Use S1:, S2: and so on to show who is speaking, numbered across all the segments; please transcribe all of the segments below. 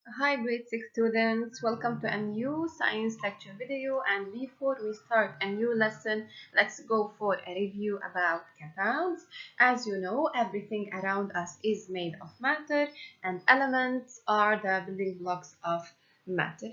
S1: Hi grade 6 students, welcome to a new science lecture video, and before we start a new lesson, let's go for a review about compounds. As you know, everything around us is made of matter and elements are the building blocks of matter.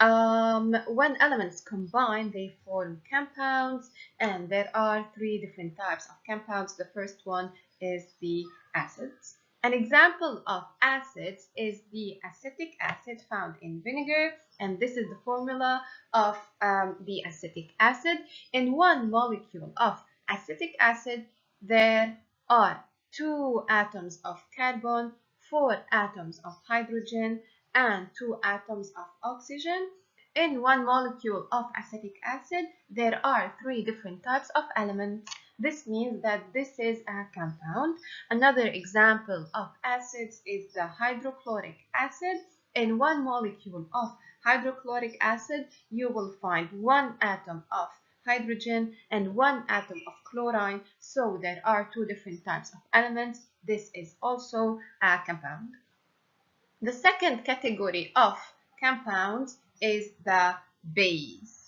S1: When elements combine, they form compounds, and there are three different types of compounds. The first one is the acids. An example of acids is the acetic acid found in vinegar, and this is the formula of the acetic acid. In one molecule of acetic acid, there are 2 atoms of carbon, 4 atoms of hydrogen, and 2 atoms of oxygen. In one molecule of acetic acid, there are 3 different types of elements. This means that this is a compound. Another example of acids is the hydrochloric acid. In one molecule of hydrochloric acid, you will find 1 atom of hydrogen and 1 atom of chlorine. So there are 2 different types of elements. This is also a compound. The second category of compounds is the base.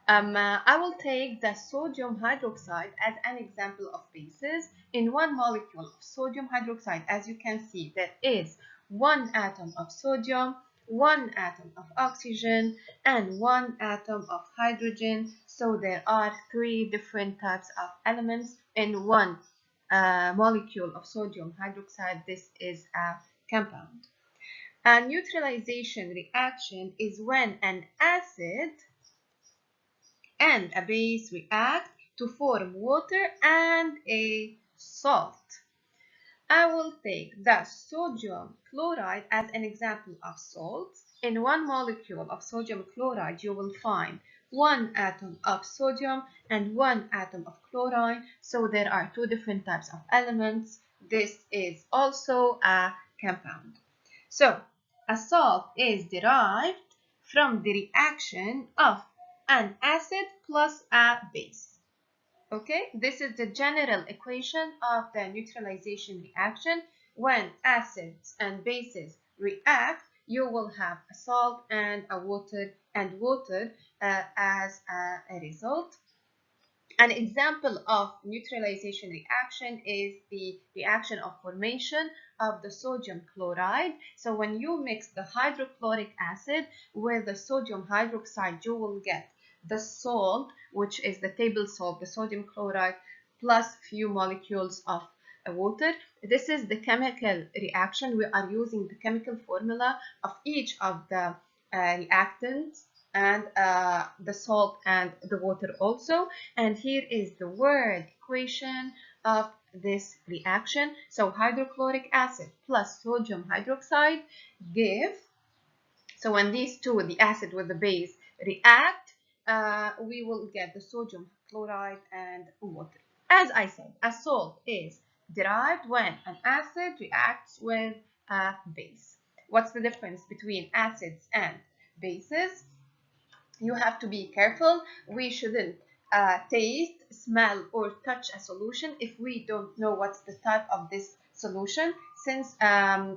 S1: I will take the sodium hydroxide as an example of bases. In one molecule of sodium hydroxide, as you can see, there is 1 atom of sodium, 1 atom of oxygen, and 1 atom of hydrogen. So there are 3 different types of elements in one molecule of sodium hydroxide. This is a compound. A neutralization reaction is when an acid and a base react to form water and a salt. I will take the sodium chloride as an example of salts. In one molecule of sodium chloride, you will find 1 atom of sodium and 1 atom of chlorine. So there are 2 different types of elements. This is also a compound. So a salt is derived from the reaction of an acid plus a base. Okay, this is the general equation of the neutralization reaction. When acids and bases react, you will have a salt and a water as a result. An example of neutralization reaction is the reaction of formation of the sodium chloride. So when you mix the hydrochloric acid with the sodium hydroxide, you will get the salt, which is the table salt, the sodium chloride, plus few molecules of water. This is the chemical reaction. We are using the chemical formula of each of the reactants and the salt and the water also. And here is the word equation of this reaction. So hydrochloric acid plus sodium hydroxide give. So when these two, the acid with the base, react, we will get the sodium chloride and water. As I said, a salt is derived when an acid reacts with a base. What's the difference between acids and bases? You have to be careful. We shouldn't taste, smell, or touch a solution if we don't know what's the type of this solution, since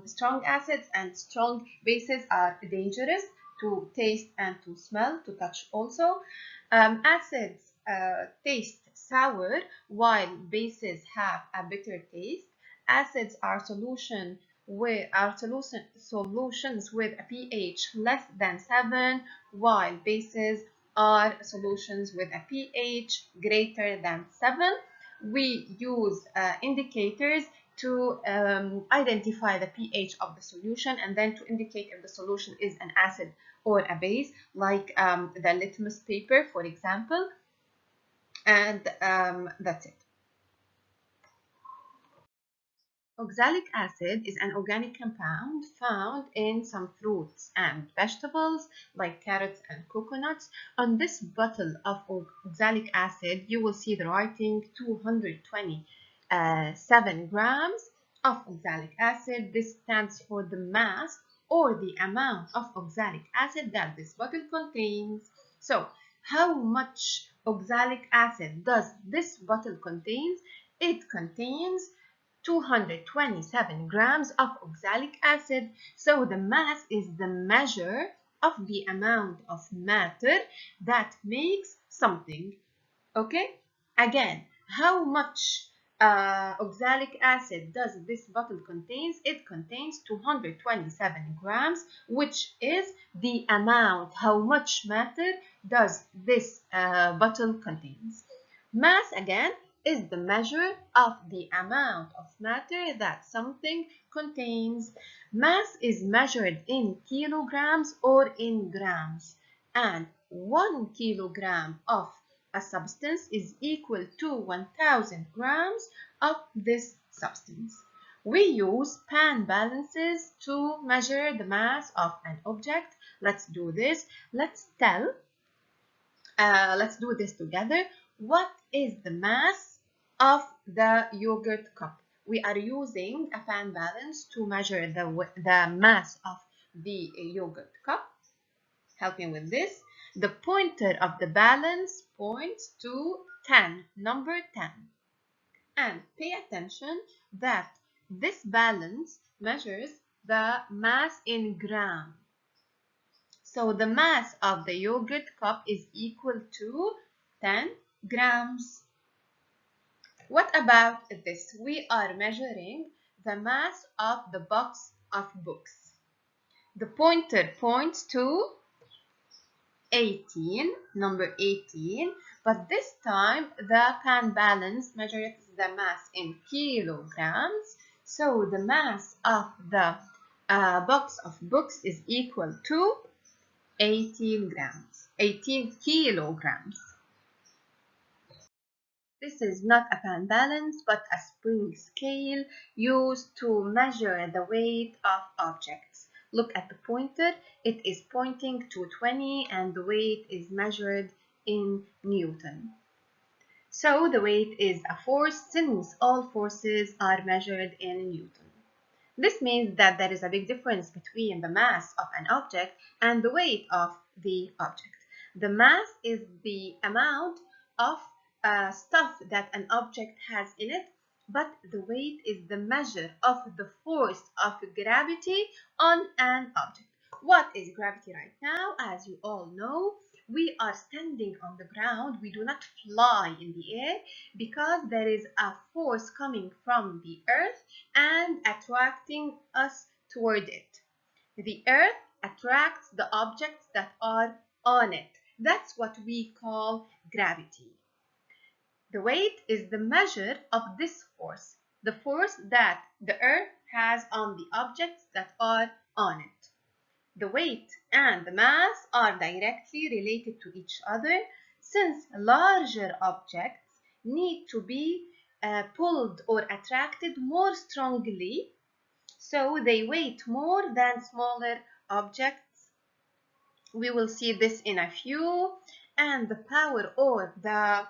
S1: strong acids and strong bases are dangerous to taste and to smell, to touch also. Acids taste sour, while bases have a bitter taste. Acids are solutions with a pH less than 7, while bases are solutions with a pH greater than 7. We use indicators to identify the pH of the solution, and then to indicate if the solution is an acid or a base, like the litmus paper, for example. And that's it. Oxalic acid is an organic compound found in some fruits and vegetables like carrots and coconuts. On this bottle of oxalic acid, you will see the writing 227 grams of oxalic acid. This stands for the mass or the amount of oxalic acid that this bottle contains. So, how much oxalic acid does this bottle contain? It contains 227 grams of oxalic acid. So the mass is the measure of the amount of matter that makes something. Okay, again, how much oxalic acid does this bottle contains? It contains 227 grams, which is the amount, how much matter does this bottle contains. Mass, again, is the measure of the amount of matter that something contains. Mass is measured in kilograms or in grams, and 1 kilogram of a substance is equal to 1000 grams of this substance. We use pan balances to measure the mass of an object. Let's do this. Let's do this together. What is the mass of the yogurt cup? We are using a pan balance to measure the mass of the yogurt cup. Help me with this. The pointer of the balance points to 10, number 10. And pay attention that this balance measures the mass in gram. So the mass of the yogurt cup is equal to 10 grams. What about this? We are measuring the mass of the box of books. The pointer points to 18, number 18, but this time the pan balance measures the mass in kilograms. So the mass of the box of books is equal to 18 kilograms. This is not a pan balance, but a spring scale used to measure the weight of objects. Look at the pointer. It is pointing to 20 and the weight is measured in Newton. So the weight is a force since all forces are measured in Newton. This means that there is a big difference between the mass of an object and the weight of the object. The mass is the amount of stuff that an object has in it, but the weight is the measure of the force of gravity on an object. What is gravity right now? As you all know, we are standing on the ground. We do not fly in the air because there is a force coming from the earth and attracting us toward it. The earth attracts the objects that are on it. That's what we call gravity. The weight is the measure of this force, the force that the earth has on the objects that are on it. The weight and the mass are directly related to each other since larger objects need to be pulled or attracted more strongly, so they weigh more than smaller objects. We will see this in a few. And the power or the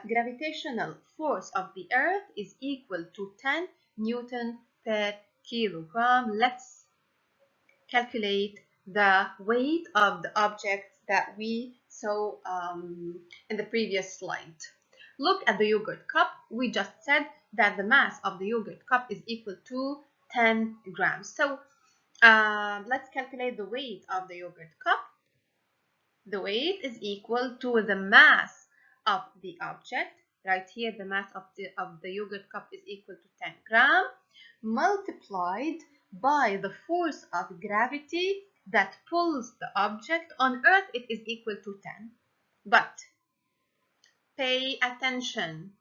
S1: gravitational force of the earth is equal to 10 Newton per kilogram. Let's calculate the weight of the objects that we saw in the previous slide. Look at the yogurt cup. We just said that the mass of the yogurt cup is equal to 10 grams. So let's calculate the weight of the yogurt cup. The weight is equal to the mass of the object. Right here, the mass of the yogurt cup is equal to 10 grams multiplied by the force of gravity that pulls the object. On Earth, it is equal to 10. But pay attention.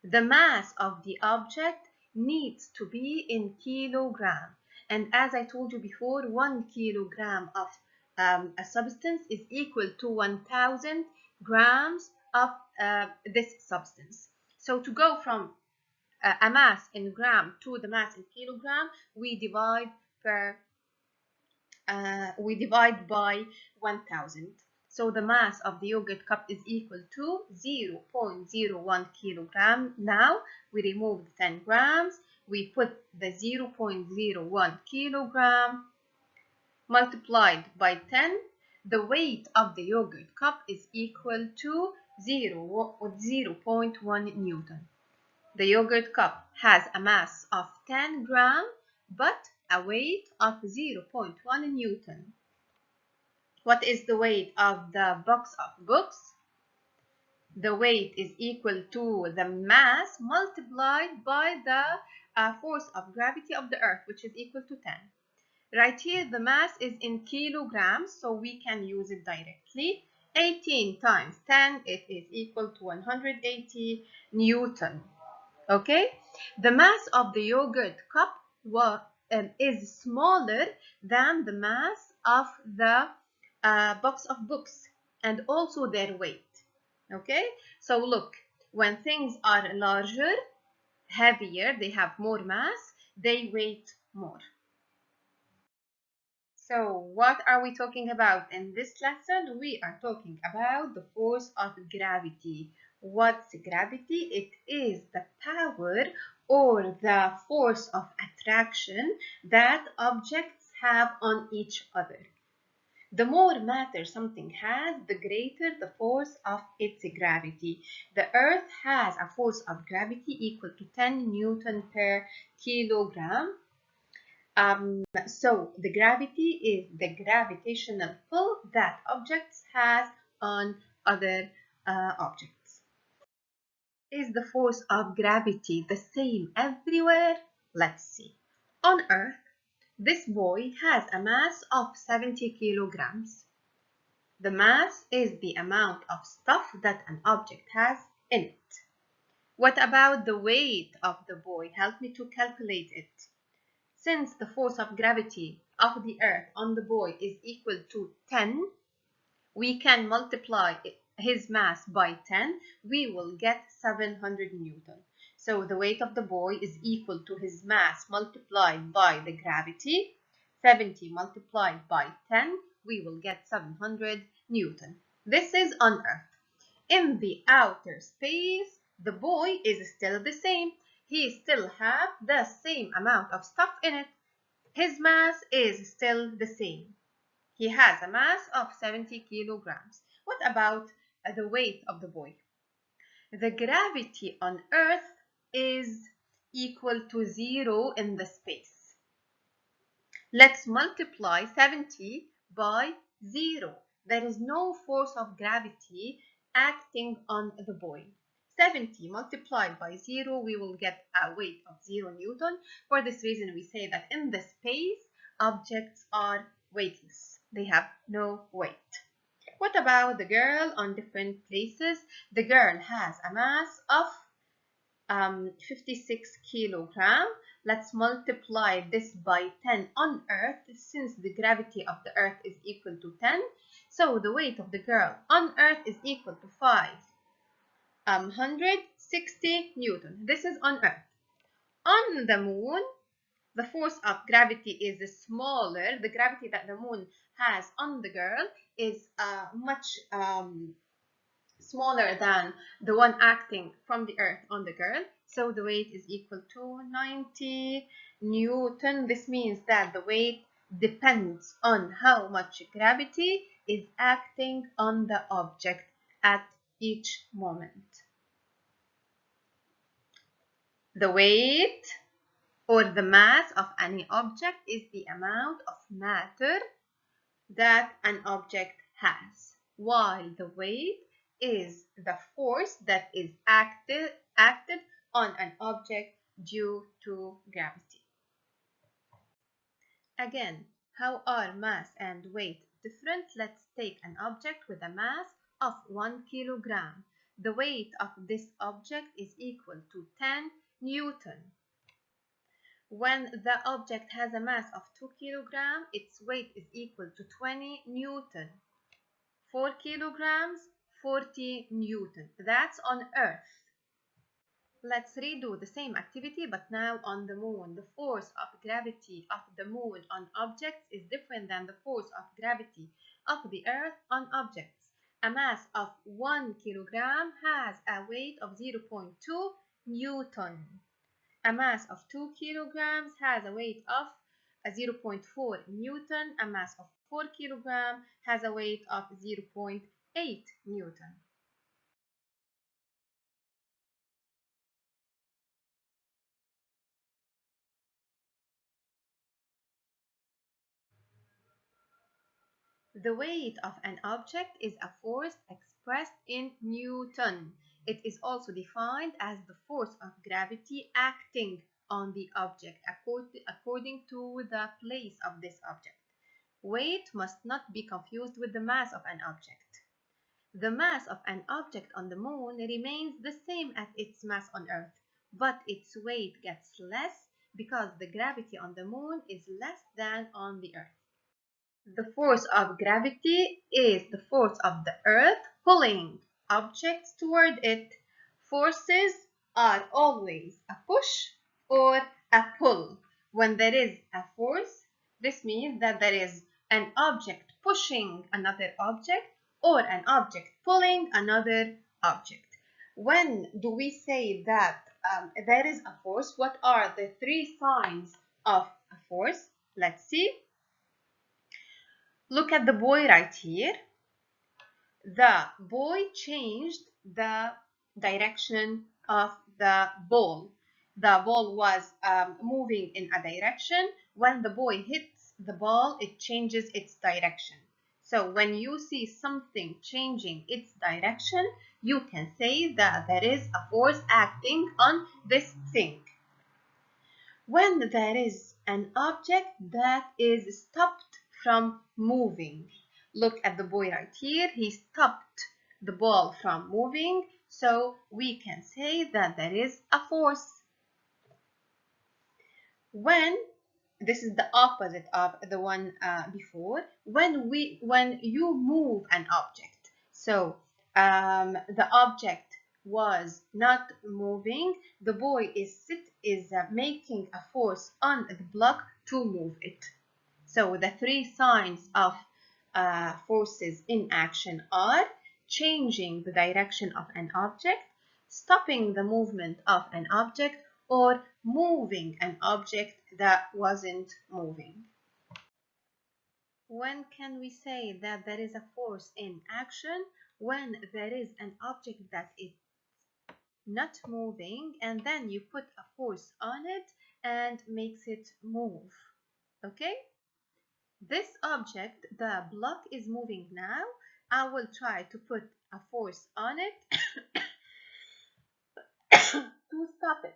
S1: The mass of the object needs to be in kilogram. And as I told you before, 1 kilogram of a substance is equal to 1000 grams of this substance. So to go from a mass in gram to the mass in kilogram, we divide by 1000. So the mass of the yogurt cup is equal to 0.01 kilogram. Now we remove the 10 grams. We put the 0.01 kilogram multiplied by 10. The weight of the yogurt cup is equal to 0.1 Newton. The yogurt cup has a mass of 10 grams but a weight of 0.1 Newton. What is the weight of the box of books? The weight is equal to the mass multiplied by the force of gravity of the earth, which is equal to 10. Right here, the mass is in kilograms, so we can use it directly. 18 times 10, it is equal to 180 Newton. Okay? The mass of the yogurt cup is smaller than the mass of the box of books and also their weight. Okay? So look, when things are larger, heavier, they have more mass, they weigh more. So what are we talking about in this lesson? We are talking about the force of gravity. What's gravity? It is the power or the force of attraction that objects have on each other. The more matter something has, the greater the force of its gravity. The Earth has a force of gravity equal to 10 Newton per kilogram. So the gravity is the gravitational pull that objects has on other objects. Is the force of gravity the same everywhere? Let's see. On Earth, this boy has a mass of 70 kilograms. The mass is the amount of stuff that an object has in it. What about the weight of the boy? Help me to calculate it. Since the force of gravity of the Earth on the boy is equal to 10, we can multiply his mass by 10. We will get 700 Newton. So the weight of the boy is equal to his mass multiplied by the gravity. 70 multiplied by 10, we will get 700 Newton. This is on Earth. In the outer space, the boy is still the same. He still has the same amount of stuff in it. His mass is still the same. He has a mass of 70 kilograms. What about the weight of the boy? The gravity on Earth is equal to 0 in the space. Let's multiply 70 by 0. There is no force of gravity acting on the boy. 70 multiplied by 0, we will get a weight of 0 Newton. For this reason, we say that in the space, objects are weightless. They have no weight. What about the girl on different places? The girl has a mass of 56 kilogram. Let's multiply this by 10 on Earth since the gravity of the Earth is equal to 10. So the weight of the girl on Earth is equal to 560 Newton. This is on Earth. On the moon, the force of gravity is smaller. The gravity that the moon has on the girl is much smaller than the one acting from the Earth on the girl. So the weight is equal to 90 Newton. This means that the weight depends on how much gravity is acting on the object at each moment. The weight or the mass of any object is the amount of matter that an object has, while the weight is the force that is acted on an object due to gravity. Again, how are mass and weight different? Let's take an object with a mass of 1 kilogram. The weight of this object is equal to 10 Newton. When the object has a mass of 2 kilograms, its weight is equal to 20 Newton. 4 kilograms, 40 Newton. That's on Earth. Let's redo the same activity, but now on the moon. The force of gravity of the moon on objects is different than the force of gravity of the Earth on objects. A mass of 1 kilogram has a weight of 0.2 Newton. A mass of 2 kilograms has a weight of 0.4 Newton. A mass of 4 kilograms has a weight of 0.8 Newton. The weight of an object is a force expressed in Newton. It is also defined as the force of gravity acting on the object according to the place of this object. Weight must not be confused with the mass of an object. The mass of an object on the moon remains the same as its mass on Earth, but its weight gets less because the gravity on the moon is less than on the Earth. The force of gravity is the force of the Earth pulling objects toward it. Forces are always a push or a pull. When there is a force, this means that there is an object pushing another object or an object pulling another object. When do we say that there is a force? What are the three signs of a force? Let's see. Look at the boy right here. The boy changed the direction of the ball. The ball was moving in a direction. When the boy hits the ball, it changes its direction. So when you see something changing its direction, you can say that there is a force acting on this thing. When there is an object that is stopped from moving. Look at the boy right here. He stopped the ball from moving. So we can say that there is a force. When this is the opposite of the one before. When you move an object, so the object was not moving, the boy is making a force on the block to move it. So the three signs of forces in action are changing the direction of an object, stopping the movement of an object, or moving an object that wasn't moving. When can we say that there is a force in action? When there is an object that is not moving and then you put a force on it and makes it move. Okay? This object, the block is moving now. I will try to put a force on it to stop it.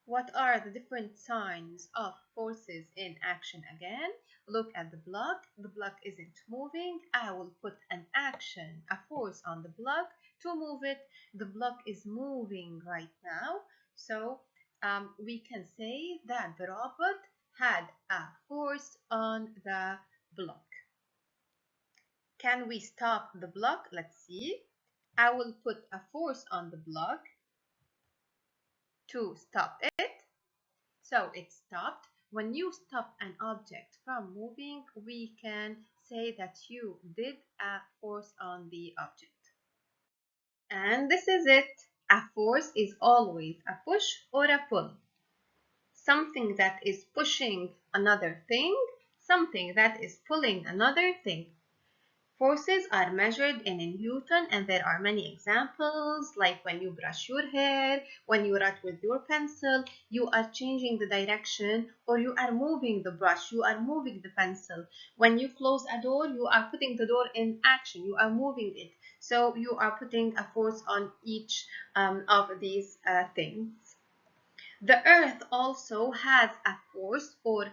S1: What are the different signs of forces in action again? Look at the block. The block isn't moving. I will put an action, a force on the block to move it. The block is moving right now. So we can say that the robot had a force on the block. Can we stop the block? Let's see. I will put a force on the block to stop it. So it stopped. When you stop an object from moving, we can say that you did a force on the object. And this is it. A force is always a push or a pull. Something that is pushing another thing, something that is pulling another thing. Forces are measured in Newton, and there are many examples, like when you brush your hair, when you write with your pencil, you are changing the direction, or you are moving the brush, you are moving the pencil. When you close a door, you are putting the door in action, you are moving it. So you are putting a force on each of these things. The Earth also has a force or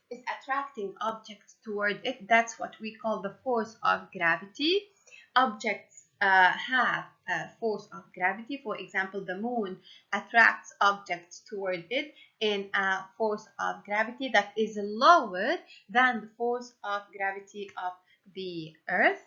S1: is attracting objects toward it. That's what we call the force of gravity. Objects have a force of gravity. For example, the moon attracts objects toward it in a force of gravity that is lower than the force of gravity of the Earth.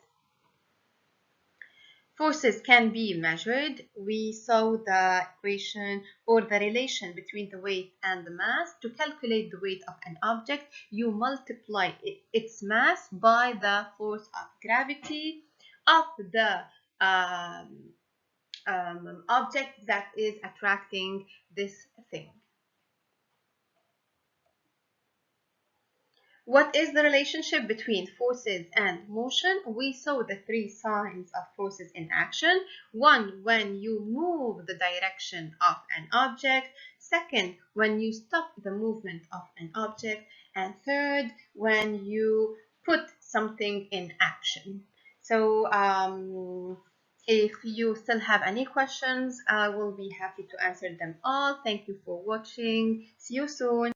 S1: Forces can be measured. We saw the equation or the relation between the weight and the mass. To calculate the weight of an object, you multiply its mass by the force of gravity of the object that is attracting this thing. What is the relationship between forces and motion? We saw the three signs of forces in action. One, when you move the direction of an object. Second, when you stop the movement of an object. And third, when you put something in action. So if you still have any questions, I will be happy to answer them all. Thank you for watching. See you soon.